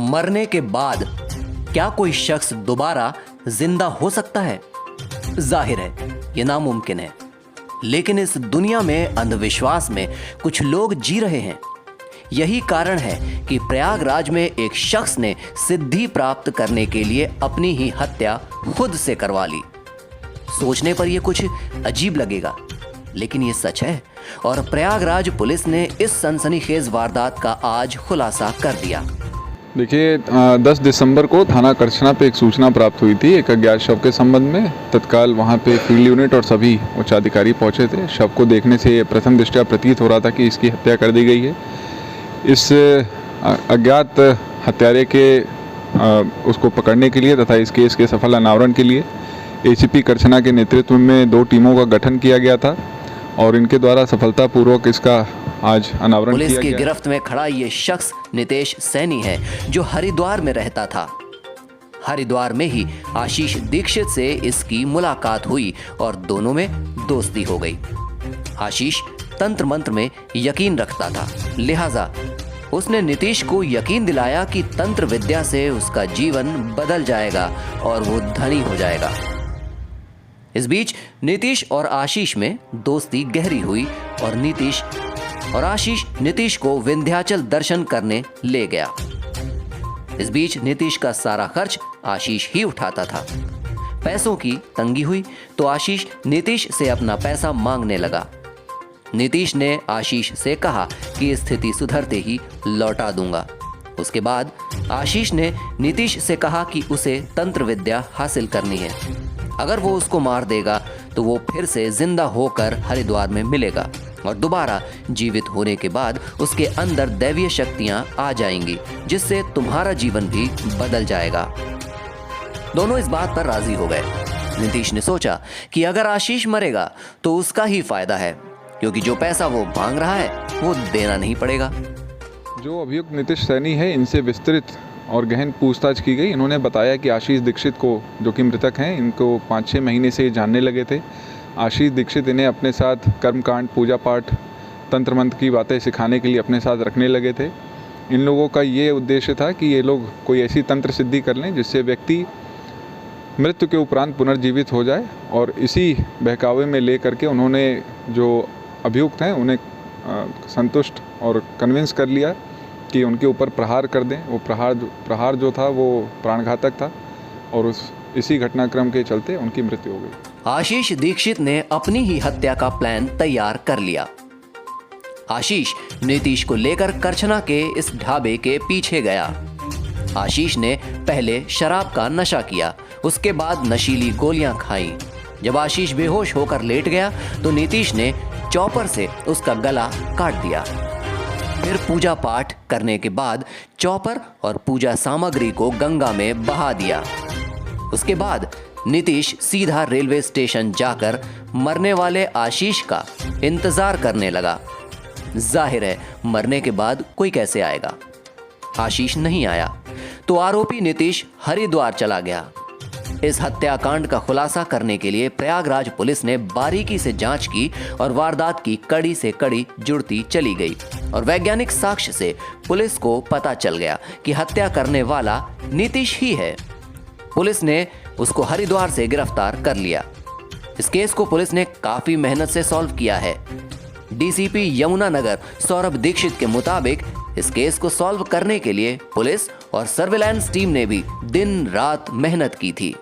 मरने के बाद क्या कोई शख्स दोबारा जिंदा हो सकता है? जाहिर है यह नामुमकिन है, लेकिन इस दुनिया में अंधविश्वास में कुछ लोग जी रहे हैं। यही कारण है कि प्रयागराज में एक शख्स ने सिद्धि प्राप्त करने के लिए अपनी ही हत्या खुद से करवा ली। सोचने पर यह कुछ अजीब लगेगा, लेकिन यह सच है और प्रयागराज पुलिस ने इस सनसनीखेज वारदात का आज खुलासा कर दिया। देखिए, 10 दिसंबर को थाना करछना पे एक सूचना प्राप्त हुई थी एक अज्ञात शव के संबंध में। तत्काल वहां पे फील्ड यूनिट और सभी उच्चाधिकारी पहुंचे थे। शव को देखने से प्रथम दृष्टया प्रतीत हो रहा था कि इसकी हत्या कर दी गई है। इस अज्ञात हत्यारे के उसको पकड़ने के लिए तथा इस केस के सफल अनावरण के लिए एसीपी करछना के नेतृत्व में 2 टीमों का गठन किया गया था और इनके द्वारा सफलतापूर्वक इसका आज अनावरण किया गया। पुलिस की गिरफ्त में खड़ा ये शख्स नितेश सैनी है, जो हरिद्वार में रहता था। हरिद्वार में ही आशीष दीक्षित से इसकी मुलाकात हुई और दोनों में दोस्ती हो गई। आशीष तंत्र मंत्र में यकीन रखता था, लिहाजा उसने नीतीश को यकीन दिलाया कि तंत्र विद्या से उसका जीवन बदल जाएगा और वो धनी हो जाएगा। इस बीच नीतीश और आशीष में दोस्ती गहरी हुई और आशीष नीतीश को विंध्याचल दर्शन करने ले गया। इस बीच नीतीश का सारा खर्च आशीष ही उठाता था। पैसों की तंगी हुई तो आशीष नीतीश से अपना पैसा मांगने लगा। नीतीश ने आशीष से कहा कि स्थिति सुधरते ही लौटा दूंगा। उसके बाद आशीष ने नीतीश से कहा कि उसे तंत्र विद्या हासिल करनी है। अगर वो उसको मार देगा तो वो फिर से जिंदा होकर हरिद्वार में मिलेगा और दोबारा जीवित होने के बाद उसके अंदर दैवीय शक्तियां आ जाएंगी, जिससे तुम्हारा जीवन भी बदल जाएगा। दोनों इस बात पर राजी हो गए। नीतीश ने सोचा कि अगर आशीष मरेगा तो उसका ही फायदा है, क्योंकि जो पैसा वो मांग रहा है वो देना नहीं पड़ेगा। जो अभियुक्त नीतीश सैनी है, इनसे विस्तृत और गहन पूछताछ की गई। इन्होंने बताया कि आशीष दीक्षित को, जो कि मृतक हैं, इनको 5-6 महीने से जानने लगे थे। आशीष दीक्षित इन्हें अपने साथ कर्मकांड, पूजा पाठ, तंत्र मंत्र की बातें सिखाने के लिए अपने साथ रखने लगे थे। इन लोगों का ये उद्देश्य था कि ये लोग कोई ऐसी तंत्र सिद्धि कर लें जिससे व्यक्ति मृत्यु के उपरांत पुनर्जीवित हो जाए, और इसी बहकावे में ले करके उन्होंने जो अभियुक्त हैं उन्हें संतुष्ट और कन्विंस कर लिया कि उनके ऊपर प्रहार कर दें। वो प्रहार जो था वो प्राणघातक था और इसी घटनाक्रम के चलते उनकी मृत्यु हो गई। आशीष दीक्षित ने अपनी ही हत्या का प्लान तैयार कर लिया। आशीष नीतीश को लेकर करछना के इस ढाबे के पीछे गया। आशीष ने पहले शराब का नशा किया, उसके बाद नशीली गोलियां खाई। जब आशीष बेहोश होकर लेट गया तो नीतीश ने चॉपर से उसका गला काट दिया। फिर पूजा पाठ करने के बाद चॉपर और पूजा सामग्री को गंगा में बहा दिया। उसके बाद नीतीश सीधा रेलवे स्टेशन जाकर मरने वाले आशीष का इंतजार करने लगा। जाहिर है मरने के बाद कोई कैसे आएगा। आशीष नहीं आया तो आरोपी नीतीश हरिद्वार चला गया। इस हत्याकांड का खुलासा करने के लिए प्रयागराज पुलिस ने बारीकी से जांच की और वारदात की कड़ी से कड़ी जुड़ती चली गई और वैज्ञानिक साक्ष्य से पुलिस को पता चल गया कि हत्या करने वाला नीतीश ही है। पुलिस ने उसको हरिद्वार से गिरफ्तार कर लिया। इस केस को पुलिस ने काफी मेहनत से सॉल्व किया है। डीसीपी यमुनानगर सौरभ दीक्षित के मुताबिक इस केस को सॉल्व करने के लिए पुलिस और सर्विलांस टीम ने भी दिन रात मेहनत की थी।